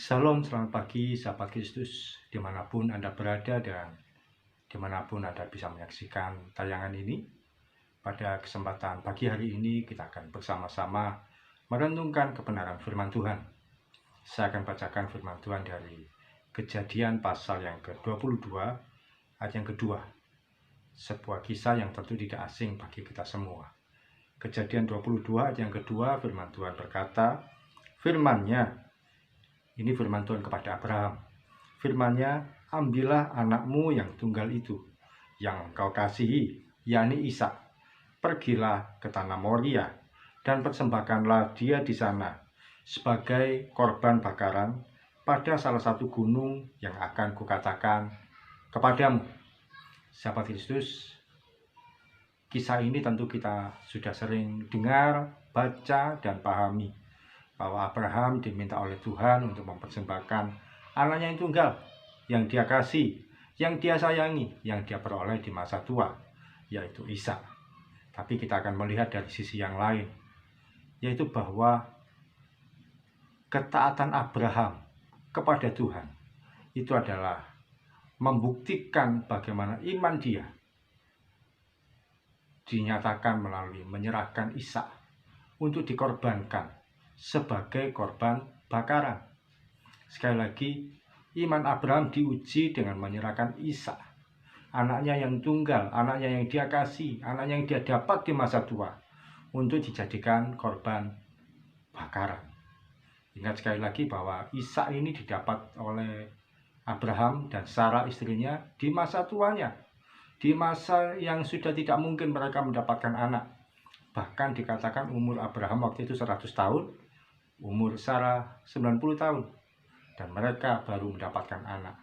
Salam, selamat pagi, sahabat Kristus, dimanapun Anda berada dan dimanapun Anda bisa menyaksikan tayangan ini. Pada kesempatan pagi hari ini, kita akan bersama-sama merenungkan kebenaran firman Tuhan. Saya akan bacakan firman Tuhan dari Kejadian pasal yang ke-22, ayat yang kedua. Sebuah kisah yang tentu tidak asing bagi kita semua. Kejadian 22 ayat yang kedua, firman Tuhan berkata, ini firman Tuhan kepada Abraham. Firman-Nya, ambillah anakmu yang tunggal itu, yang engkau kasihi, yakni Ishak. Pergilah ke tanah Moria, dan persembahkanlah dia di sana, sebagai korban bakaran, pada salah satu gunung yang akan kukatakan kepadamu. Sahabat Kristus, kisah ini tentu kita sudah sering dengar, baca, dan pahami, bahwa Abraham diminta oleh Tuhan untuk mempersembahkan anaknya yang tunggal, yang dia kasih, yang dia sayangi, yang dia peroleh di masa tua, yaitu Ishak. Tapi kita akan melihat dari sisi yang lain, yaitu bahwa ketaatan Abraham kepada Tuhan itu adalah membuktikan bagaimana iman dia dinyatakan melalui menyerahkan Ishak untuk dikorbankan sebagai korban bakaran. Sekali lagi, iman Abraham diuji dengan menyerahkan Ishak, anaknya yang tunggal, anaknya yang dia kasih, anaknya yang dia dapat di masa tua, untuk dijadikan korban bakaran. Ingat sekali lagi bahwa Ishak ini didapat oleh Abraham dan Sarah istrinya di masa tuanya, di masa yang sudah tidak mungkin mereka mendapatkan anak. Bahkan dikatakan umur Abraham waktu itu 100 tahun, umur Sarah 90 tahun, dan mereka baru mendapatkan anak.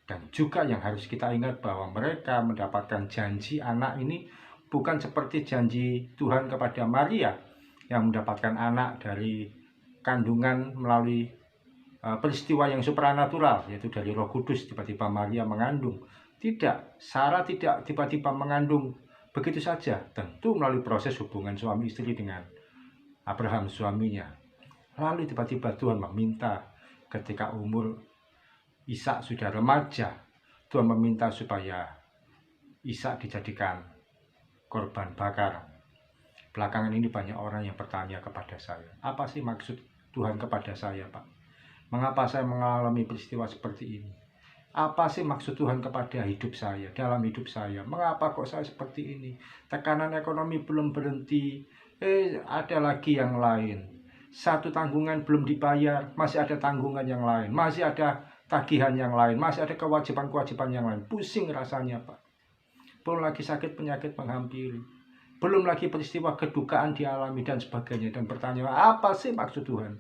Dan juga yang harus kita ingat bahwa mereka mendapatkan janji anak ini bukan seperti janji Tuhan kepada Maria yang mendapatkan anak dari kandungan melalui peristiwa yang supranatural, yaitu dari Roh Kudus. Tiba-tiba Maria mengandung. Tidak, Sarah tidak tiba-tiba mengandung begitu saja, tentu melalui proses hubungan suami istri dengan Abraham suaminya. Lalu tiba-tiba Tuhan meminta, ketika umur Ishak sudah remaja, Tuhan meminta supaya Ishak dijadikan korban bakaran. Belakangan ini banyak orang yang bertanya kepada saya, apa sih maksud Tuhan kepada saya, Pak? Mengapa saya mengalami peristiwa seperti ini? Apa sih maksud Tuhan kepada hidup saya, dalam hidup saya? Mengapa kok saya seperti ini? Tekanan ekonomi belum berhenti, ada lagi yang lain. Satu tanggungan belum dibayar, masih ada tanggungan yang lain, masih ada tagihan yang lain, masih ada kewajiban-kewajiban yang lain. Pusing rasanya, Pak. Belum lagi sakit penyakit menghampiri, belum lagi peristiwa kedukaan dialami dan sebagainya. Dan bertanya, apa sih maksud Tuhan?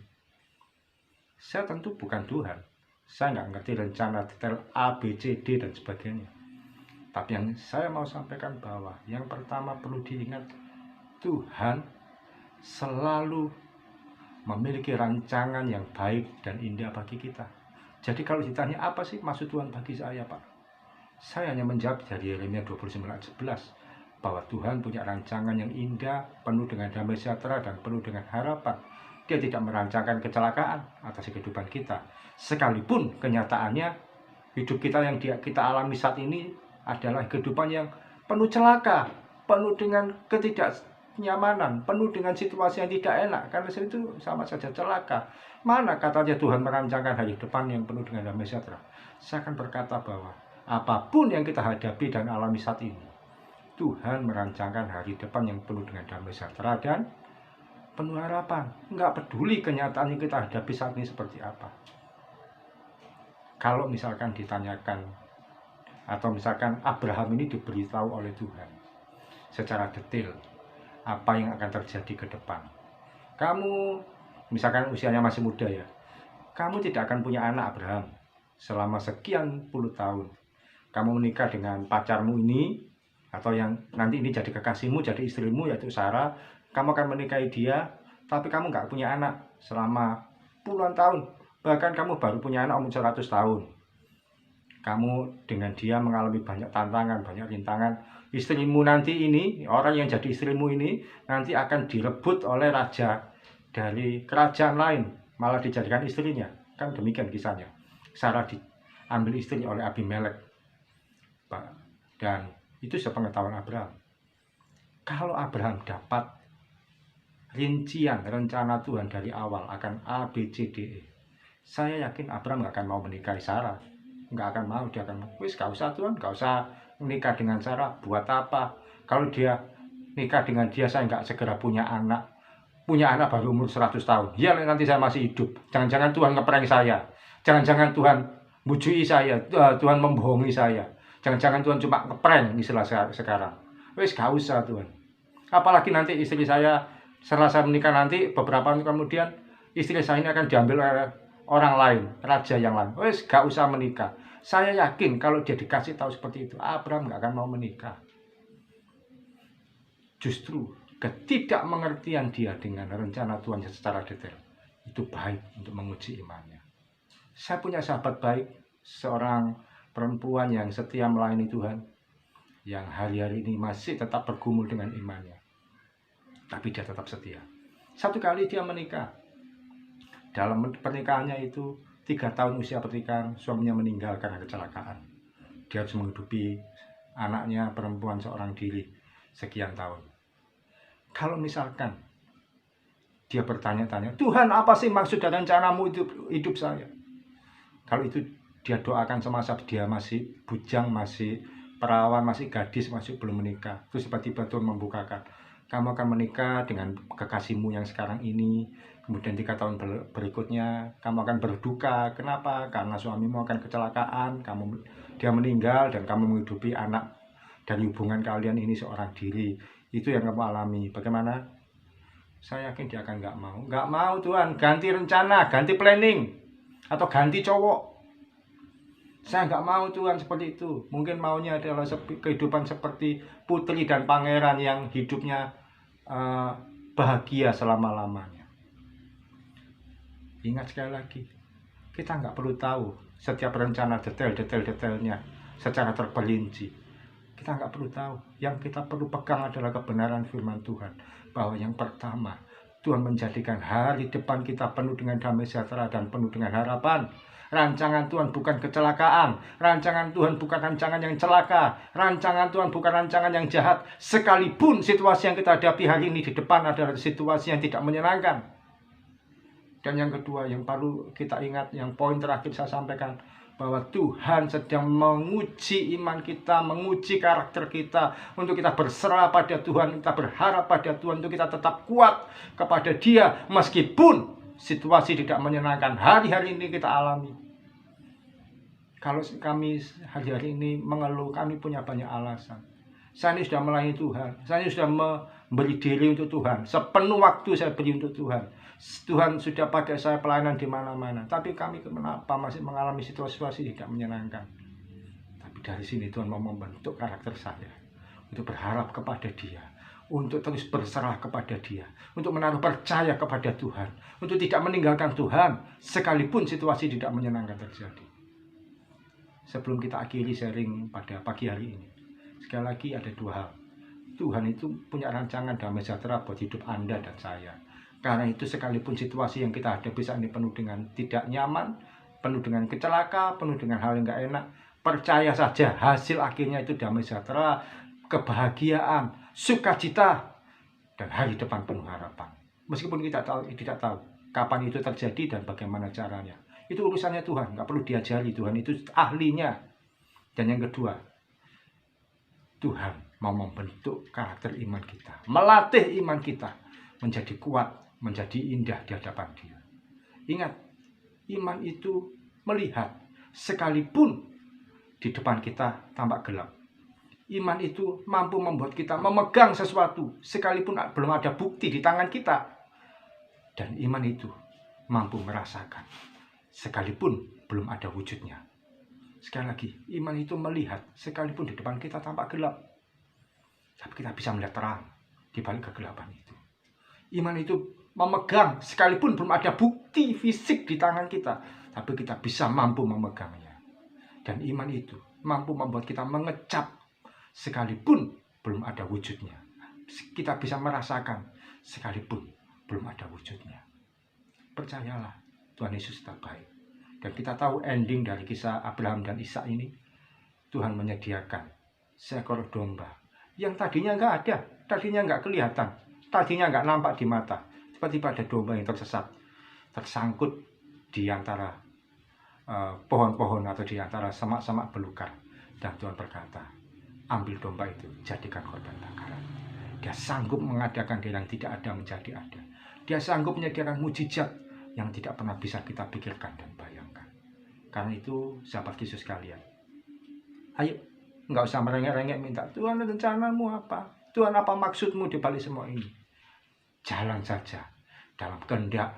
Saya tentu bukan Tuhan. Saya nggak ngerti rencana detail A, B, C, D, dan sebagainya. Tapi yang saya mau sampaikan bahwa yang pertama perlu diingat, Tuhan selalu memiliki rancangan yang baik dan indah bagi kita. Jadi kalau ditanya apa sih maksud Tuhan bagi saya, Pak? Saya hanya menjawab dari Yeremia 29:11 bahwa Tuhan punya rancangan yang indah, penuh dengan damai sejahtera dan penuh dengan harapan. Dia tidak merancangkan kecelakaan atas kehidupan kita. Sekalipun kenyataannya hidup kita yang kita alami saat ini adalah kehidupan yang penuh celaka, penuh dengan ketidaknyamanan, penuh dengan situasi yang tidak enak. Karena itu sama saja celaka. Mana katanya Tuhan merancangkan hari depan yang penuh dengan damai sejahtera? Saya akan berkata bahwa apapun yang kita hadapi dan alami saat ini, Tuhan merancangkan hari depan yang penuh dengan damai sejahtera dan penuh harapan. Enggak peduli kenyataan yang kita hadapi saat ini seperti apa. Kalau misalkan ditanyakan, atau misalkan Abraham ini diberitahu oleh Tuhan secara detail apa yang akan terjadi ke depan. Kamu misalkan usianya masih muda ya, kamu tidak akan punya anak, Abraham, selama sekian puluh tahun. Kamu menikah dengan pacarmu ini, atau yang nanti ini jadi kekasihmu, jadi istrimu, yaitu Sarah. Kamu akan menikahi dia, tapi kamu nggak punya anak selama puluhan tahun. Bahkan kamu baru punya anak umur 100 tahun. Kamu dengan dia mengalami banyak tantangan, banyak rintangan. Istrimu nanti ini, orang yang jadi istrimu ini, nanti akan direbut oleh raja dari kerajaan lain, malah dijadikan istrinya. Kan demikian kisahnya. Sarah diambil istri oleh Abimelek. Dan itu sepengetahuan Abraham. Kalau Abraham dapat rincian rencana Tuhan dari awal akan A, B, C, D, E, saya yakin Abraham nggak akan mau menikahi Sarah. Nggak akan mau. Dia akan, wis gak usah Tuhan, gak usah menikah dengan Sarah. Buat apa? Kalau dia nikah dengan dia, saya nggak segera punya anak. Punya anak baru umur 100 tahun. Ya nanti saya masih hidup. Jangan-jangan Tuhan ngeprank saya. Jangan-jangan Tuhan bujui saya. Tuhan membohongi saya. Jangan-jangan Tuhan cuma ngeprank istilah sekarang. Wis gak usah Tuhan. Apalagi nanti istri saya setelah saya menikah nanti beberapa tahun kemudian istri saya ini akan diambil oleh orang lain, raja yang lain. Wis gak usah menikah. Saya yakin kalau dia dikasih tahu seperti itu, Abraham gak akan mau menikah. Justru ketidakmengertian dia dengan rencana Tuhan secara detail itu baik untuk menguji imannya. Saya punya sahabat baik, seorang perempuan yang setia melayani Tuhan, yang hari-hari ini masih tetap bergumul dengan imannya, tapi dia tetap setia. Satu kali dia menikah. Dalam pernikahannya itu 3 tahun usia pernikahan, suaminya meninggal karena kecelakaan. Dia harus menghidupi anaknya perempuan seorang diri sekian tahun. Kalau misalkan dia bertanya-tanya, Tuhan apa sih maksud dan rencanamu hidup saya? Kalau itu dia doakan semasa dia masih bujang, masih perawan, masih gadis, masih belum menikah. Terus tiba-tiba Tuhan membukakan, kamu akan menikah dengan kekasihmu yang sekarang ini. Kemudian 3 tahun berikutnya kamu akan berduka. Kenapa? Karena suamimu akan kecelakaan, dia meninggal dan kamu menghidupi anak dari hubungan kalian ini seorang diri. Itu yang kamu alami. Bagaimana? Saya yakin dia akan nggak mau. Nggak mau Tuhan, ganti rencana, ganti planning, atau ganti cowok. Saya nggak mau Tuhan seperti itu. Mungkin maunya adalah kehidupan seperti putri dan pangeran yang hidupnya bahagia selama-lamanya. Ingat sekali lagi, kita nggak perlu tahu setiap rencana detailnya secara terperinci. Kita nggak perlu tahu. Yang kita perlu pegang adalah kebenaran firman Tuhan. Bahwa yang pertama, Tuhan menjadikan hari depan kita penuh dengan damai sejahtera dan penuh dengan harapan. Rancangan Tuhan bukan kecelakaan. Rancangan Tuhan bukan rancangan yang celaka. Rancangan Tuhan bukan rancangan yang jahat. Sekalipun situasi yang kita hadapi hari ini di depan adalah situasi yang tidak menyenangkan. Dan yang kedua, yang perlu kita ingat, yang poin terakhir saya sampaikan, bahwa Tuhan sedang menguji iman kita, menguji karakter kita, untuk kita berserah pada Tuhan, kita berharap pada Tuhan, untuk kita tetap kuat kepada Dia, meskipun situasi tidak menyenangkan hari-hari ini kita alami. Kalau kami hari-hari ini mengeluh, kami punya banyak alasan. Saya ini sudah melayani Tuhan, saya ini sudah memberi diri untuk Tuhan, sepenuh waktu saya beri untuk Tuhan. Tuhan sudah pakai saya pelayanan di mana-mana, tapi kami kenapa masih mengalami situasi tidak menyenangkan? Tapi dari sini Tuhan mau membentuk karakter saya untuk berharap kepada Dia, untuk terus berserah kepada Dia, untuk menaruh percaya kepada Tuhan, untuk tidak meninggalkan Tuhan sekalipun situasi tidak menyenangkan terjadi. Sebelum kita akhiri sharing pada pagi hari ini, sekali lagi ada 2 hal. Tuhan itu punya rancangan damai sejahtera buat hidup Anda dan saya. Karena itu sekalipun situasi yang kita hadapi saat ini penuh dengan tidak nyaman, penuh dengan kecelakaan, penuh dengan hal yang gak enak, percaya saja hasil akhirnya itu damai sejahtera, kebahagiaan, sukacita, dan hari depan penuh harapan. Meskipun kita tidak tahu kapan itu terjadi dan bagaimana caranya. Itu urusannya Tuhan, gak perlu diajari. Tuhan itu ahlinya. Dan yang kedua, Tuhan mau membentuk karakter iman kita, melatih iman kita menjadi kuat, menjadi indah di hadapan Dia. Ingat, iman itu melihat sekalipun di depan kita tampak gelap. Iman itu mampu membuat kita memegang sesuatu sekalipun belum ada bukti di tangan kita. Dan iman itu mampu merasakan sekalipun belum ada wujudnya. Sekali lagi, iman itu melihat sekalipun di depan kita tampak gelap, tapi kita bisa melihat terang di balik kegelapan itu. Iman itu memegang sekalipun belum ada bukti fisik di tangan kita, tapi kita bisa mampu memegangnya. Dan iman itu mampu membuat kita mengecap sekalipun belum ada wujudnya. Kita bisa merasakan sekalipun belum ada wujudnya. Percayalah, Tuhan Yesus tetap baik. Dan kita tahu ending dari kisah Abraham dan Ishak ini, Tuhan menyediakan seekor domba yang tadinya nggak ada, tadinya nggak kelihatan, tadinya nggak nampak di mata. Tiba-tiba ada domba yang tersesat, tersangkut di antara pohon-pohon atau di antara semak-semak belukar. Dan Tuhan berkata, ambil domba itu, jadikan korban bakaran. Dia sanggup mengadakan dia yang tidak ada menjadi ada. Dia sanggup menyediakan mujizat yang tidak pernah bisa kita pikirkan dan bayangkan. Karena itu, sahabat Yesus sekalian, ayo, nggak usah merengek-rengek minta, Tuhan rencanamu apa? Tuhan apa maksudmu di balik semua ini? Jalan saja dalam kehendak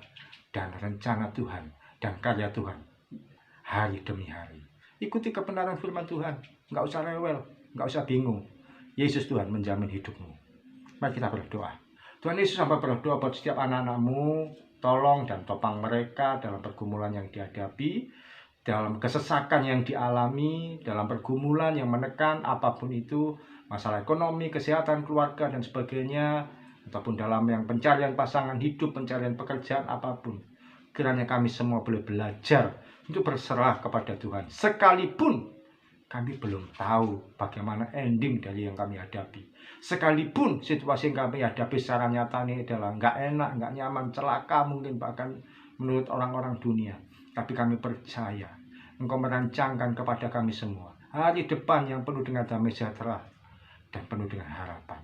dan rencana Tuhan dan karya Tuhan hari demi hari. Ikuti kebenaran firman Tuhan, nggak usah rewel, nggak usah bingung. Yesus Tuhan menjamin hidupmu. Mari kita berdoa. Tuhan Yesus, hamba berdoa buat setiap anak-anakmu, tolong dan topang mereka dalam pergumulan yang dihadapi, dalam kesesakan yang dialami, dalam pergumulan yang menekan, apapun itu, masalah ekonomi, kesehatan, keluarga, dan sebagainya, ataupun dalam yang pencarian pasangan hidup, pencarian pekerjaan, apapun. Kiranya kami semua boleh belajar untuk berserah kepada Tuhan. Sekalipun kami belum tahu bagaimana ending dari yang kami hadapi. Sekalipun situasi yang kami hadapi secara nyata ini adalah nggak enak, nggak nyaman, celaka mungkin bahkan menurut orang-orang dunia. Tapi kami percaya Engkau merancangkan kepada kami semua hari depan yang penuh dengan damai sejahtera dan penuh dengan harapan.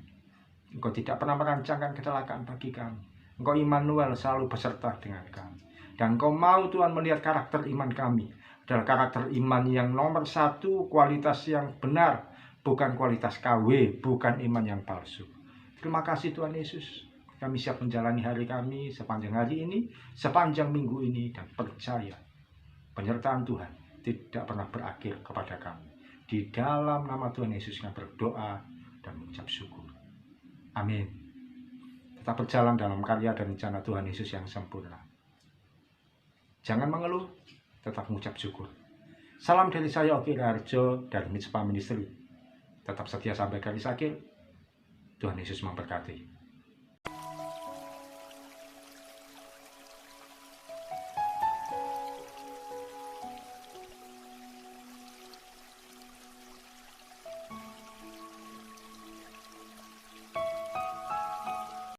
Engkau tidak pernah merancangkan kecelakaan bagi kami. Engkau Immanuel, selalu beserta dengan kami. Dan Engkau mau Tuhan melihat karakter iman kami adalah karakter iman yang nomor satu, kualitas yang benar, bukan kualitas KW, bukan iman yang palsu. Terima kasih Tuhan Yesus. Kami siap menjalani hari kami sepanjang hari ini, sepanjang minggu ini, dan percaya penyertaan Tuhan tidak pernah berakhir kepada kami. Di dalam nama Tuhan Yesus kami berdoa dan mengucap syukur. Amin. Tetap berjalan dalam karya dan rencana Tuhan Yesus yang sempurna. Jangan mengeluh, tetap mengucap syukur. Salam dari saya, Oki Raharjo, dari Mitspa Ministry. Tetap setia sampai garis akhir. Tuhan Yesus memberkati.